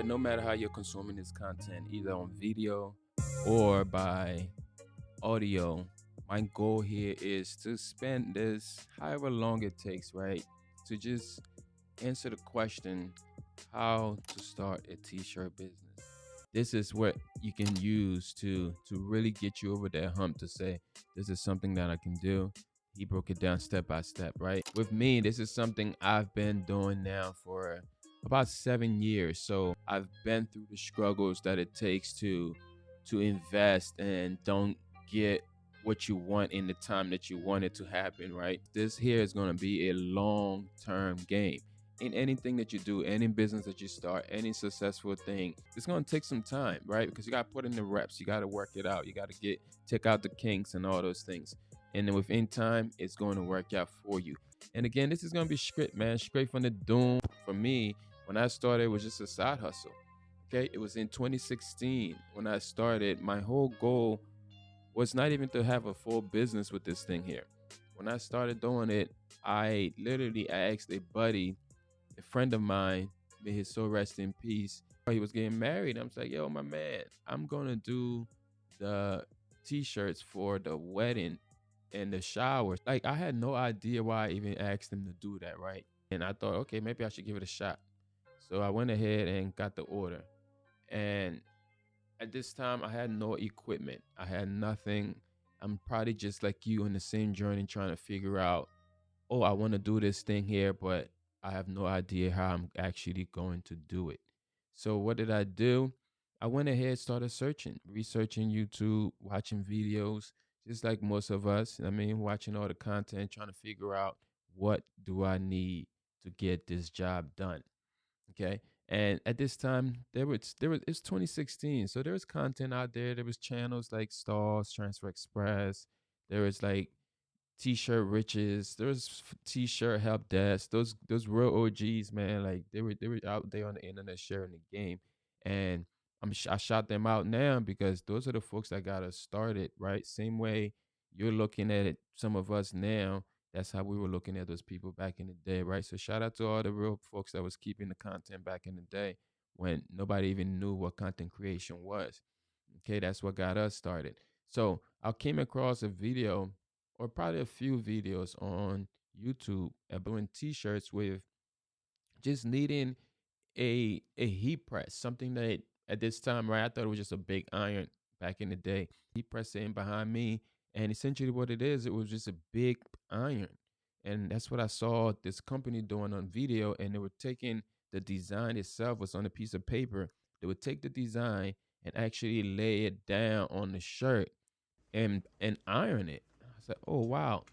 No matter how you're consuming this content, either on video or by audio, my goal here is to spend this however long it takes, right? To just answer the question how to start a t-shirt business. This is what you can use to really get you over that hump to say this is something that I can do. He broke it down step by step, right? With me, this is something I've been doing now for about 7 years. So I've been through the struggles that it takes to invest and don't get what you want in the time that you want it to happen, right? This here is going to be a long-term game in anything that you do, any business that you start, any successful thing. It's going to take some time, right? Because you got to put in the reps, you got to work it out, you got to take out the kinks and all those things. And then within time, it's going to work out for you. And again, this is going to be script, man, straight from the doom. For me, when I started, it was just a side hustle. Okay, it was in 2016 when I started. My whole goal was not even to have a full business with this thing here. When I started doing it, I literally asked a buddy, a friend of mine, may his soul rest in peace. He was getting married. I'm like, yo, my man, I'm gonna do the t-shirts for the wedding and the showers. Like, I had no idea why I even asked him to do that, right? And I thought, okay, maybe I should give it a shot. So I went ahead and got the order. And at this time, I had no equipment. I had nothing. I'm probably just like you in the same journey trying to figure out, oh, I want to do this thing here, but I have no idea how I'm actually going to do it. So what did I do? I went ahead, started searching, researching YouTube, watching videos, just like most of us. I mean, watching all the content, trying to figure out what do I need to get this job done. Okay. And at this time, it's 2016. So there was content out there. There was channels like Stars, Transfer Express. There was like T-shirt riches. There was T-shirt help desk. Those real OGs, man. Like they were out there on the internet sharing the game. And I shot them out now because those are the folks that got us started, right? Same way you're looking at it, some of us now, that's how we were looking at those people back in the day, right? So shout out to all the real folks that was keeping the content back in the day when nobody even knew what content creation was. Okay, that's what got us started. So I came across a video or probably a few videos on YouTube about doing t-shirts with just needing a heat press, something that at this time, right? I thought it was just a big iron back in the day. Heat press sitting behind me, and essentially what it was just a big iron, and that's what I saw this company doing on video. And they were taking the design itself was on a piece of paper. They would take the design and actually lay it down on the shirt and iron it. I said, oh wow,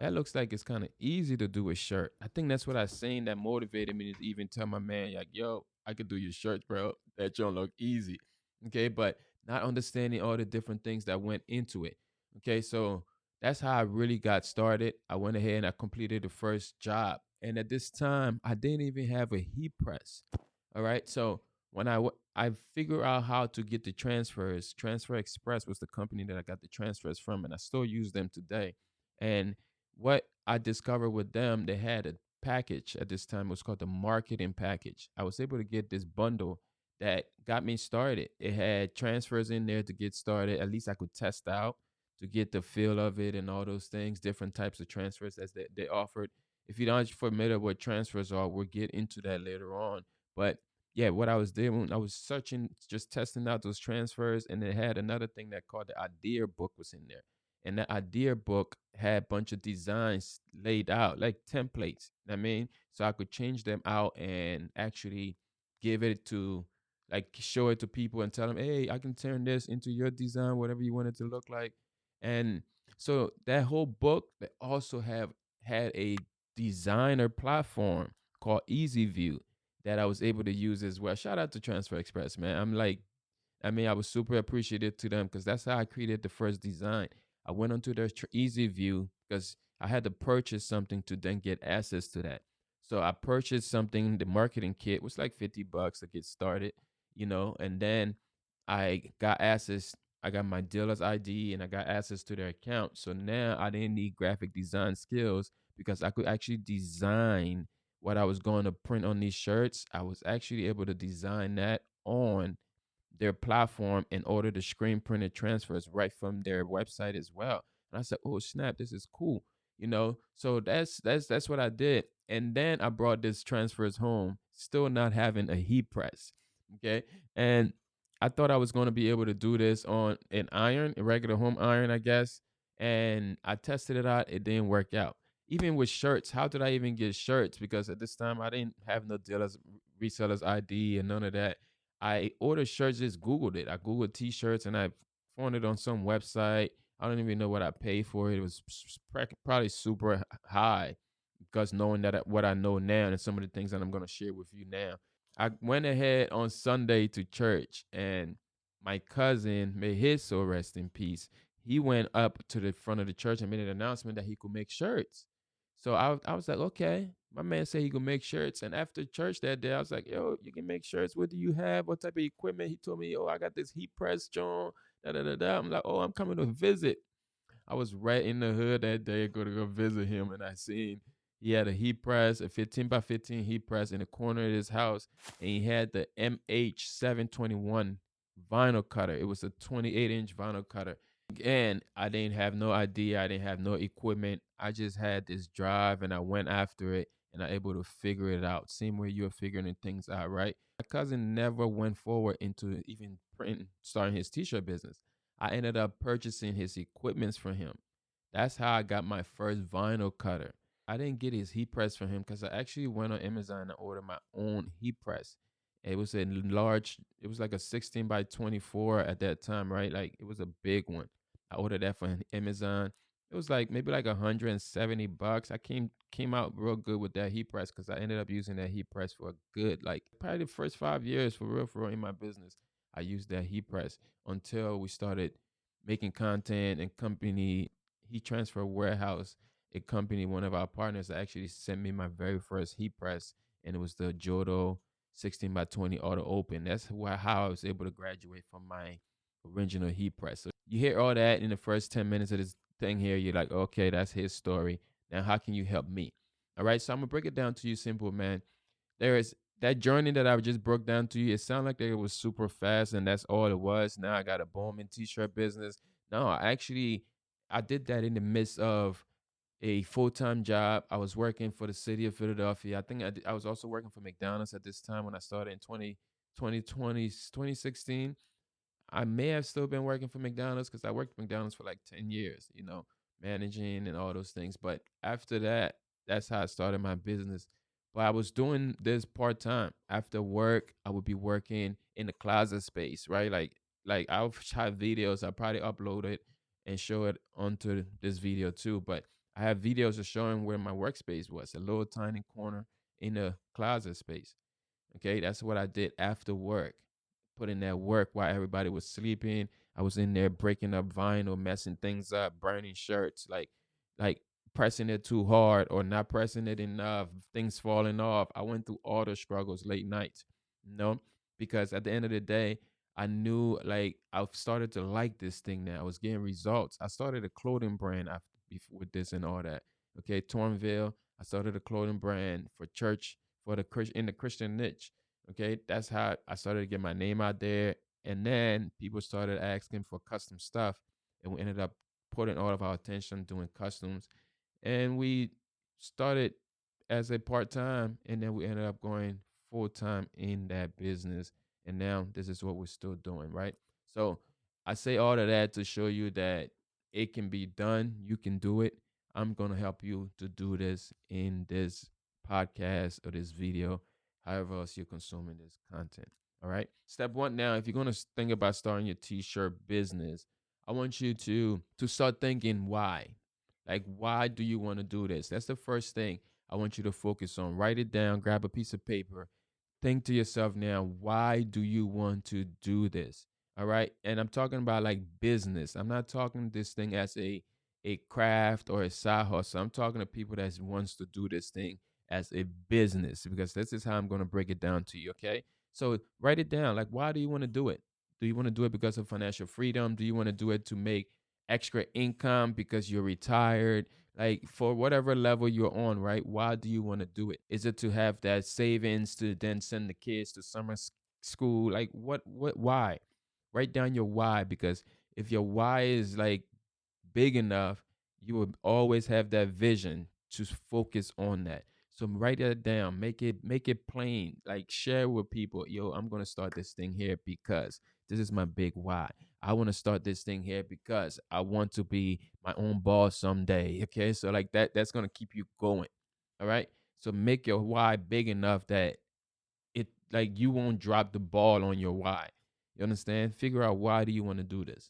that looks like it's kind of easy to do a shirt. I think that's what I seen that motivated me to even tell my man, like, yo, I could do your shirts, bro. That don't look easy. Okay. But not understanding all the different things that went into it. Okay. So that's how I really got started. I went ahead and I completed the first job. And at this time, I didn't even have a heat press. All right. So when I figured out how to get the transfers, Transfer Express was the company that I got the transfers from, and I still use them today. And what I discovered with them, they had a package at this time. It was called the marketing package. I was able to get this bundle that got me started. It had transfers in there to get started. At least I could test out to get the feel of it and all those things, different types of transfers as they offered. If you're not familiar with what transfers are, we'll get into that later on. But yeah, what I was doing, I was searching, just testing out those transfers, and it had another thing that called the idea book was in there. And the idea book had a bunch of designs laid out, like templates. I mean, so I could change them out and actually give it to, like, show it to people and tell them, hey, I can turn this into your design, whatever you want it to look like. And so that whole book, they also have had a designer platform called Easy View that I was able to use as well. Shout out to Transfer Express, man. I mean, I was super appreciative to them because that's how I created the first design. I went onto their Easy View because I had to purchase something to then get access to that. So I purchased something, the marketing kit was like $50 to get started, and then I got access. I got my dealer's ID and I got access to their account. So now I didn't need graphic design skills because I could actually design what I was going to print on these shirts, I was actually able to design that on their platform and order the screen printed transfers right from their website as well. And I said, "Oh snap, this is cool." So that's what I did. And then I brought this transfers home, still not having a heat press. Okay. And I thought I was going to be able to do this on an iron, a regular home iron, I guess. And I tested it out. It didn't work out. Even with shirts, how did I even get shirts? Because at this time I didn't have no dealers, resellers ID and none of that. I ordered shirts, just Googled it. I Googled t-shirts and I found it on some website. I don't even know what I paid for it. It was probably super high because knowing that what I know now and some of the things that I'm going to share with you now. I went ahead on Sunday to church, and my cousin, may his soul rest in peace, he went up to the front of the church and made an announcement that he could make shirts. So I was like, okay. My man said he could make shirts. And after church that day, I was like, yo, you can make shirts. What do you have? What type of equipment? He told me, yo, I got this heat press, John. Da, da, da, da. I'm like, oh, I'm coming to visit. I was right in the hood that day, going to go visit him, and I seen he had a heat press, a 15 by 15 heat press in the corner of his house, and he had the MH721 vinyl cutter. It was a 28-inch vinyl cutter. Again, I didn't have no idea. I didn't have no equipment. I just had this drive, and I went after it, and I able to figure it out. Same way you're figuring things out, right? My cousin never went forward into even starting his t-shirt business. I ended up purchasing his equipments from him. That's how I got my first vinyl cutter. I didn't get his heat press from him because I actually went on Amazon and ordered my own heat press. It was a large, it was like a 16 by 24 at that time, right? Like it was a big one. I ordered that from Amazon. It was like maybe like $170. I came out real good with that heat press because I ended up using that heat press for a good, like probably the first 5 years for real in my business. I used that heat press until we started making content and company heat transfer warehouse. A company, one of our partners, actually sent me my very first heat press, and it was the Jodo 16 by 20 auto open. That's how I was able to graduate from my original heat press. So you hear all that in the first 10 minutes of this thing here. You're like, okay, that's his story. Now, how can you help me? All right. So I'm going to break it down to you simple, man. There is that journey that I just broke down to you. It sounded like it was super fast and that's all it was. Now I got a booming t-shirt business. No, I did that in the midst of a full-time job. I was working for the city of Philadelphia. I think I was also working for McDonald's at this time when I started in 2016. I may have still been working for McDonald's because I worked for McDonald's for like 10 years, managing and all those things. But after that, that's how I started my business. But I was doing this part time. After work, I would be working in the closet space, right? Like I'll have videos. I probably upload it and show it onto this video too. But I have videos of showing where my workspace was, a little tiny corner in the closet space. Okay, that's what I did after work. Put in that work while everybody was sleeping. I was in there breaking up vinyl, messing things up, burning shirts, like pressing it too hard or not pressing it enough, things falling off. I went through all the struggles late nights, you know, because at the end of the day, I knew like I started to like this thing now. I was getting results. I started a clothing brand after with this and all that. Okay, Tornville. I started a clothing brand for church for the in the Christian niche. Okay, that's how I started to get my name out there. And then people started asking for custom stuff, and we ended up putting all of our attention doing customs. And we started as a part time, and then we ended up going full time in that business. And now this is what we're still doing, right? So I say all of that to show you that it can be done. You can do it. I'm going to help you to do this in this podcast or this video, however else you're consuming this content. All right. Step one now, if you're going to think about starting your t-shirt business, I want you to start thinking why. Like, why do you want to do this? That's the first thing I want you to focus on. Write it down, grab a piece of paper. Think to yourself now, why do you want to do this? All right. And I'm talking about like business. I'm not talking this thing as a craft or a side hustle. I'm talking to people that wants to do this thing as a business because this is how I'm going to break it down to you. Okay. So write it down. Like, why do you want to do it? Do you want to do it because of financial freedom? Do you want to do it to make extra income because you're retired? Like for whatever level you're on, right? Why do you want to do it? Is it to have that savings to then send the kids to school? Like why? Write down your why, because if your why is like big enough, you will always have that vision to focus on that. So write that down, make it plain, like share with people. Yo, I'm gonna start this thing here because this is my big why. I want to start this thing here because I want to be my own boss someday. Okay, so like that's gonna keep you going. All right. So make your why big enough that it like you won't drop the ball on your why. You understand? Figure out why do you want to do this.